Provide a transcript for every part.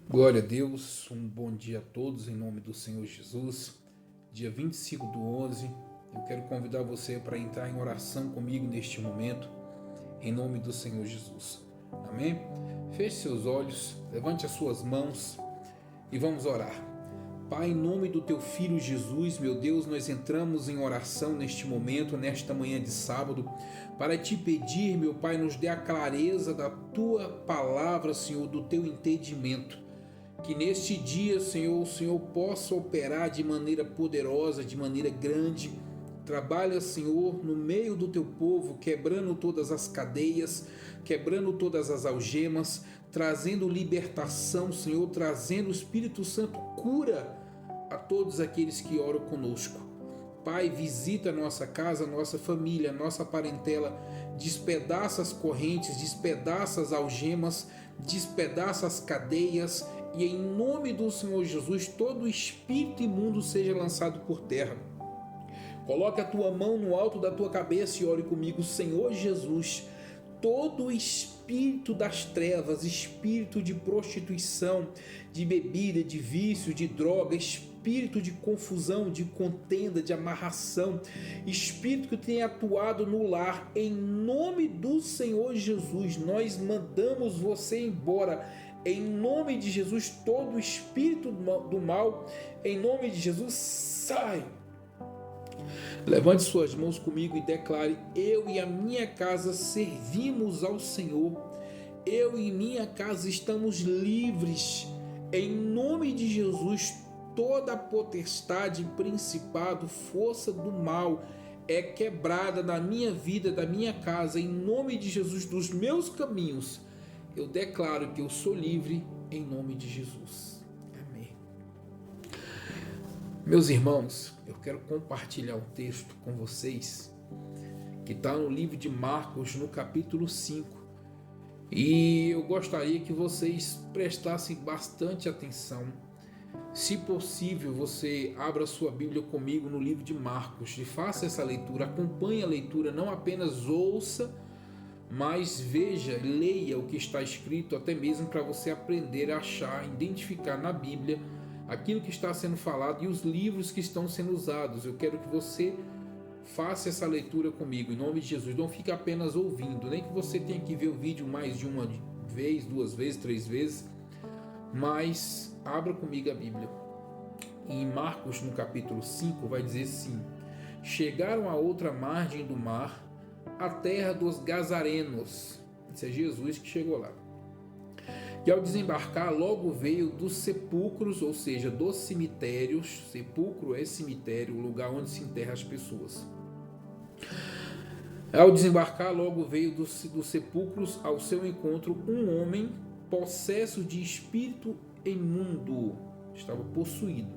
Glória a Deus, um bom dia a todos em nome do Senhor Jesus. Dia 25/11, eu quero convidar você para entrar em oração comigo neste momento, em nome do Senhor Jesus. Amém? Feche seus olhos, levante as suas mãos e vamos orar. Pai, em nome do teu Filho Jesus, meu Deus, nós entramos em oração neste momento, nesta manhã de sábado, para te pedir, meu Pai, nos dê a clareza da tua palavra, Senhor, do teu entendimento. Que neste dia, Senhor, o Senhor possa operar de maneira poderosa, de maneira grande. Trabalha, Senhor, no meio do teu povo, quebrando todas as cadeias, quebrando todas as algemas, trazendo libertação, Senhor, trazendo o Espírito Santo cura a todos aqueles que oram conosco. Pai, visita a nossa casa, a nossa família, a nossa parentela, despedaça as correntes, despedaça as algemas, despedaça as cadeias, e em nome do Senhor Jesus, todo espírito imundo seja lançado por terra. Coloque a tua mão no alto da tua cabeça e ore comigo. Senhor Jesus, todo espírito das trevas, espírito de prostituição, de bebida, de vício, de droga, espírito de confusão, de contenda, de amarração, espírito que tem atuado no lar, em nome do Senhor Jesus, nós mandamos você embora. Em nome de Jesus, todo espírito do mal, em nome de Jesus, sai. Levante suas mãos comigo e declare: eu e a minha casa servimos ao Senhor. Eu e minha casa estamos livres. Em nome de Jesus, toda potestade, principado, força do mal é quebrada na minha vida, da minha casa. Em nome de Jesus, dos meus caminhos, eu declaro que eu sou livre em nome de Jesus. Amém. Meus irmãos, eu quero compartilhar um texto com vocês que está no livro de Marcos, no capítulo 5. E eu gostaria que vocês prestassem bastante atenção. Se possível, você abra sua Bíblia comigo no livro de Marcos e faça essa leitura, acompanhe a leitura, não apenas ouça, mas veja, leia o que está escrito, até mesmo para você aprender a achar, identificar na Bíblia aquilo que está sendo falado e os livros que estão sendo usados. Eu quero que você faça essa leitura comigo, em nome de Jesus. Não fique apenas ouvindo, nem que você tenha que ver o vídeo mais de uma vez, 2 vezes, 3 vezes, mas abra comigo a Bíblia. Em Marcos, no capítulo 5, vai dizer assim: chegaram à outra margem do mar, a terra dos Gazarenos. Isso é Jesus que chegou lá. E ao desembarcar, logo veio dos sepulcros, ou seja, dos cemitérios. Sepulcro é cemitério, o lugar onde se enterra as pessoas. Ao desembarcar, logo veio dos sepulcros ao seu encontro um homem possesso de espírito imundo, estava possuído,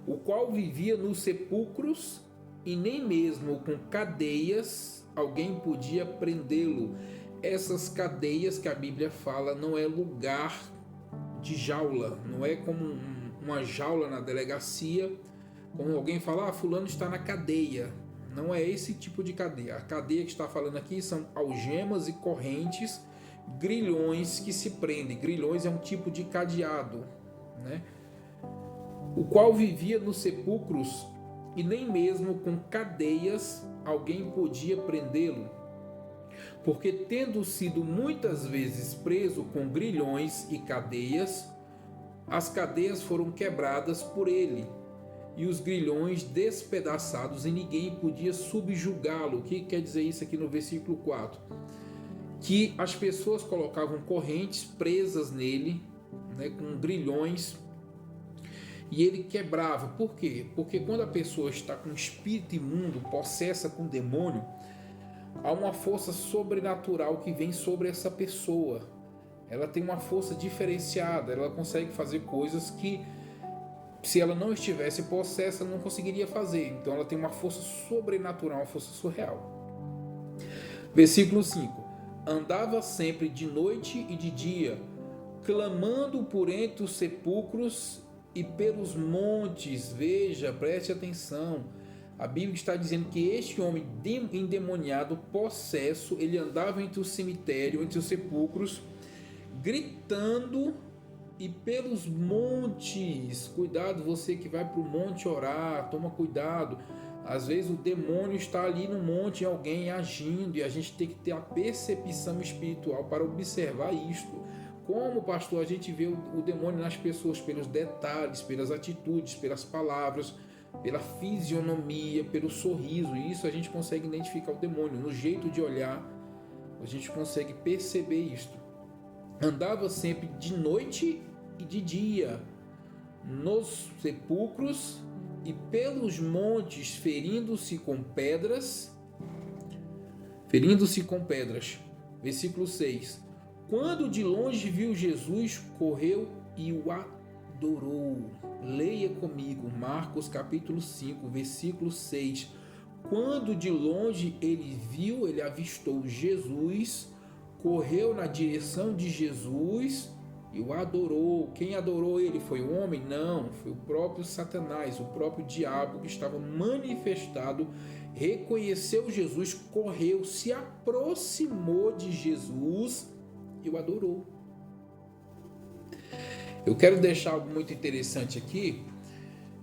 o qual vivia nos sepulcros e nem mesmo com cadeias alguém podia prendê-lo. Essas cadeias que a Bíblia fala não é lugar de jaula, não é como uma jaula na delegacia, como alguém fala, fulano está na cadeia. Não é esse tipo de cadeia. A cadeia que está falando aqui são algemas e correntes, grilhões que se prendem. Grilhões é um tipo de cadeado, né? O qual vivia nos sepulcros e nem mesmo com cadeias alguém podia prendê-lo, porque tendo sido muitas vezes preso com grilhões e cadeias, as cadeias foram quebradas por ele e os grilhões despedaçados e ninguém podia subjugá-lo. O que quer dizer isso aqui no versículo 4? Que as pessoas colocavam correntes presas nele, né, com grilhões, e ele quebrava. Por quê? Porque quando a pessoa está com espírito imundo, possessa com demônio, há uma força sobrenatural que vem sobre essa pessoa. Ela tem uma força diferenciada, ela consegue fazer coisas que, se ela não estivesse possessa, ela não conseguiria fazer. Então ela tem uma força sobrenatural, uma força surreal. Versículo 5. Andava sempre de noite e de dia, clamando por entre os sepulcros e pelos montes. Veja, preste atenção. A Bíblia está dizendo que este homem endemoniado, possesso, ele andava entre o cemitério, entre os sepulcros, gritando e pelos montes. Cuidado, você que vai para o monte orar, toma cuidado. Às vezes o demônio está ali no monte, alguém agindo, e a gente tem que ter a percepção espiritual para observar isto. Como, pastor, a gente vê o demônio nas pessoas pelos detalhes, pelas atitudes, pelas palavras, pela fisionomia, pelo sorriso. E isso a gente consegue identificar o demônio. No jeito de olhar, a gente consegue perceber isto. Andava sempre de noite e de dia, nos sepulcros e pelos montes, ferindo-se com pedras. Versículo 6. Quando de longe viu Jesus, correu e o adorou. Leia comigo, Marcos capítulo 5, versículo 6. Quando de longe ele viu, ele avistou Jesus, correu na direção de Jesus e o adorou. Quem adorou ele? Foi o homem? Não, foi o próprio Satanás, o próprio diabo que estava manifestado. Reconheceu Jesus, correu, se aproximou de Jesus e o adorou. Eu quero deixar algo muito interessante aqui,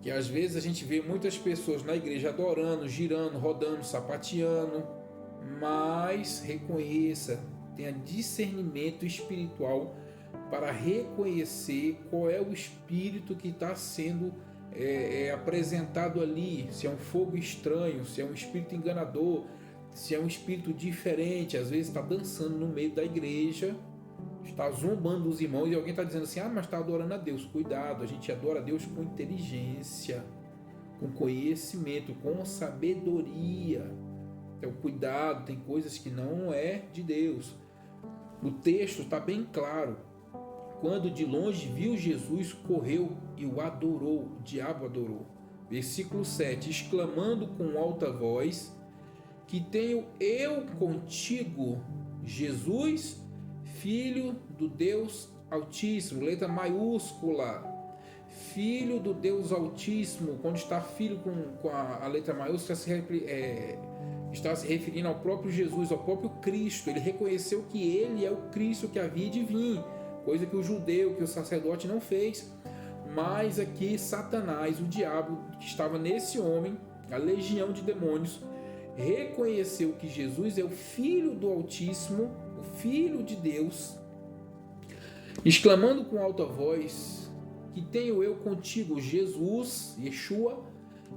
que às vezes a gente vê muitas pessoas na igreja adorando, girando, rodando, sapateando, mas reconheça, tenha discernimento espiritual para reconhecer qual é o espírito que está sendo apresentado ali, se é um fogo estranho, se é um espírito enganador, se é um espírito diferente. Às vezes está dançando no meio da igreja, está zombando dos irmãos e alguém está dizendo assim, mas está adorando a Deus. Cuidado, a gente adora a Deus com inteligência, com conhecimento, com sabedoria. Então cuidado, tem coisas que não é de Deus. O texto está bem claro. Quando de longe viu Jesus, correu e o adorou, o diabo adorou. Versículo 7, exclamando com alta voz, que tenho eu contigo, Jesus, Filho do Deus Altíssimo, letra maiúscula, Filho do Deus Altíssimo. Quando está filho com a letra maiúscula, está se referindo ao próprio Jesus, ao próprio Cristo. Ele reconheceu que ele é o Cristo que havia de vir, coisa que o judeu, que o sacerdote não fez. Mas aqui Satanás, o diabo que estava nesse homem, a legião de demônios, reconheceu que Jesus é o Filho do Altíssimo, o Filho de Deus, exclamando com alta voz, que tenho eu contigo, Jesus, Yeshua,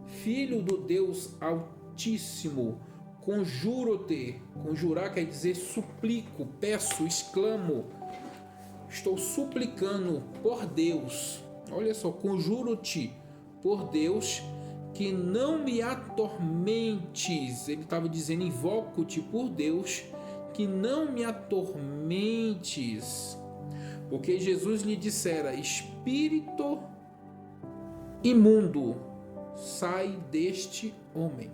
Filho do Deus Altíssimo, conjuro-te. Conjurar quer dizer suplico, peço, exclamo, estou suplicando por Deus. Olha só, conjuro-te por Deus que não me atormentes. Ele estava dizendo, invoco-te por Deus que não me atormentes. Porque Jesus lhe dissera, espírito imundo, sai deste homem.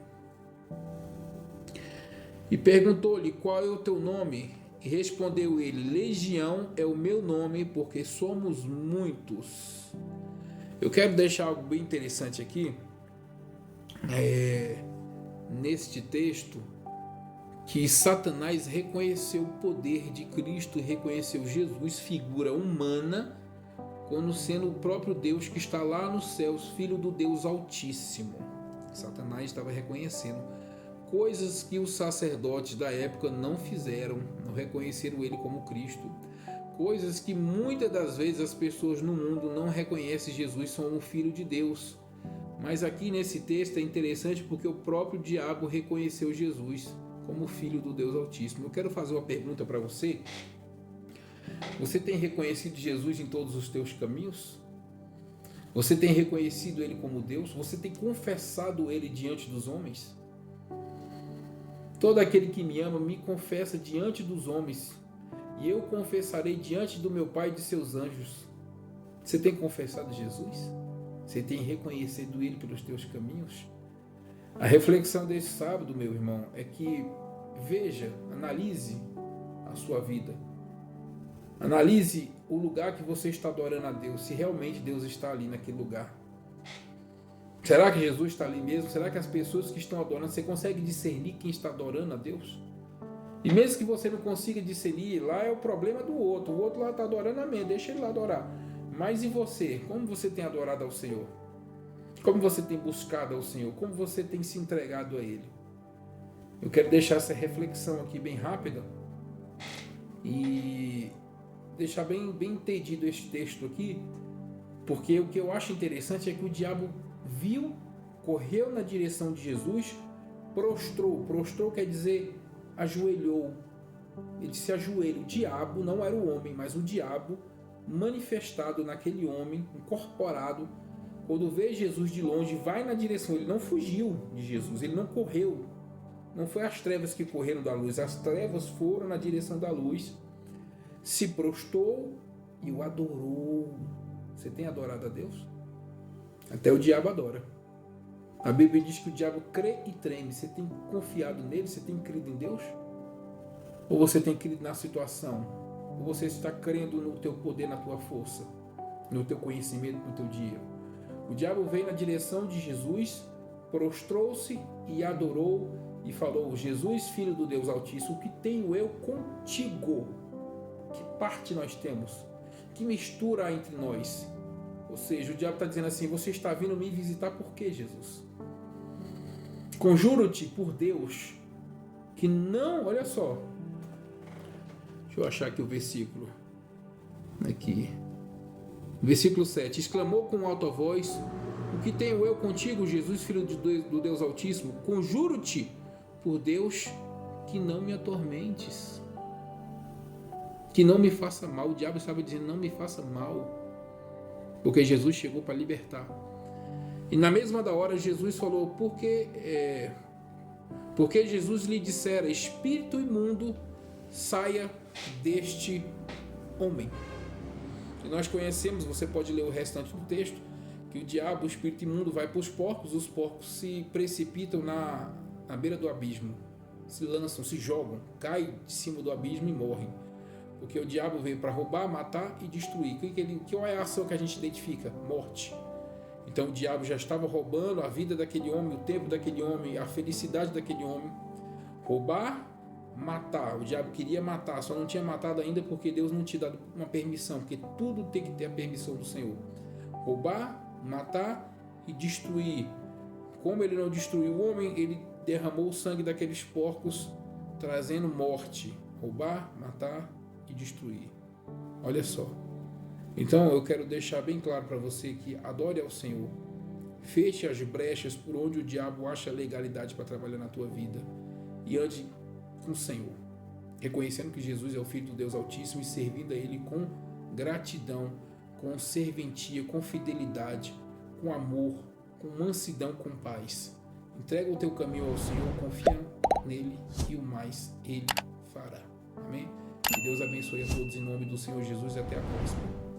E perguntou-lhe, qual é o teu nome? E respondeu ele, Legião é o meu nome, porque somos muitos. Eu quero deixar algo bem interessante aqui, neste texto, que Satanás reconheceu o poder de Cristo, reconheceu Jesus, figura humana, como sendo o próprio Deus que está lá nos céus, Filho do Deus Altíssimo. Satanás estava reconhecendo coisas que os sacerdotes da época não fizeram, não reconheceram ele como Cristo. Coisas que muitas das vezes as pessoas no mundo não reconhecem Jesus como Filho de Deus. Mas aqui nesse texto é interessante porque o próprio diabo reconheceu Jesus como Filho do Deus Altíssimo. Eu quero fazer uma pergunta para você. Você tem reconhecido Jesus em todos os teus caminhos? Você tem reconhecido Ele como Deus? Você tem confessado Ele diante dos homens? Todo aquele que me ama me confessa diante dos homens, e eu confessarei diante do meu Pai e de seus anjos. Você tem confessado Jesus? Você tem reconhecido Ele pelos teus caminhos? A reflexão desse sábado, meu irmão, é que veja, analise a sua vida. Analise o lugar que você está adorando a Deus, se realmente Deus está ali naquele lugar. Será que Jesus está ali mesmo? Será que as pessoas que estão adorando, você consegue discernir quem está adorando a Deus? E mesmo que você não consiga discernir, lá é o problema do outro. O outro lá está adorando, amém, deixa ele lá adorar. Mas e você? Como você tem adorado ao Senhor? Como você tem buscado ao Senhor? Como você tem se entregado a Ele? Eu quero deixar essa reflexão aqui bem rápida e deixar bem entendido este texto aqui, porque o que eu acho interessante é que o diabo viu, correu na direção de Jesus, prostrou quer dizer ajoelhou, ele se ajoelha. O diabo não era o homem, mas o diabo manifestado naquele homem, incorporado, quando vê Jesus de longe, vai na direção, ele não fugiu de Jesus, ele não correu, não foi as trevas que correram da luz, as trevas foram na direção da luz, se prostrou e o adorou. Você tem adorado a Deus? Até o diabo adora. A Bíblia diz que o diabo crê e treme. Você tem confiado nele? Você tem crido em Deus? Ou você tem crido na situação? Ou você está crendo no teu poder, na tua força, no teu conhecimento, no teu dia? O diabo veio na direção de Jesus, prostrou-se e adorou e falou: Jesus, Filho do Deus Altíssimo, o que tenho eu contigo? Que parte nós temos? Que mistura há entre nós? Ou seja, o diabo está dizendo assim: você está vindo me visitar por quê, Jesus? Conjuro-te por Deus que não, olha só, deixa eu achar aqui o versículo, aqui, versículo 7, exclamou com alta voz: o que tenho eu contigo, Jesus, Filho do Deus Altíssimo? Conjuro-te por Deus que não me atormentes, que não me faça mal. O diabo estava dizendo: não me faça mal, porque Jesus chegou para libertar. E na mesma da hora Jesus falou: porque Jesus lhe dissera: espírito imundo, saia deste homem. E nós conhecemos, você pode ler o restante do texto, que o diabo, o espírito imundo, vai para os porcos se precipitam na beira do abismo, se lançam, se jogam, caem de cima do abismo e morrem. Porque o diabo veio para roubar, matar e destruir. Qual é a ação que a gente identifica? Morte. Então o diabo já estava roubando a vida daquele homem, o tempo daquele homem, a felicidade daquele homem. Roubar, matar. O diabo queria matar, só não tinha matado ainda porque Deus não tinha dado uma permissão, porque tudo tem que ter a permissão do Senhor. Roubar, matar e destruir. Como ele não destruiu o homem, ele derramou o sangue daqueles porcos, trazendo morte. Roubar, matar e destruir. Olha só. Então eu quero deixar bem claro para você que adore ao Senhor. Feche as brechas por onde o diabo acha legalidade para trabalhar na tua vida. E ande com o Senhor, reconhecendo que Jesus é o Filho do Deus Altíssimo e servindo a Ele com gratidão, com serventia, com fidelidade, com amor, com mansidão, com paz. Entrega o teu caminho ao Senhor, confia nele e o mais Ele fará. Amém? Que Deus abençoe a todos em nome do Senhor Jesus e até a próxima.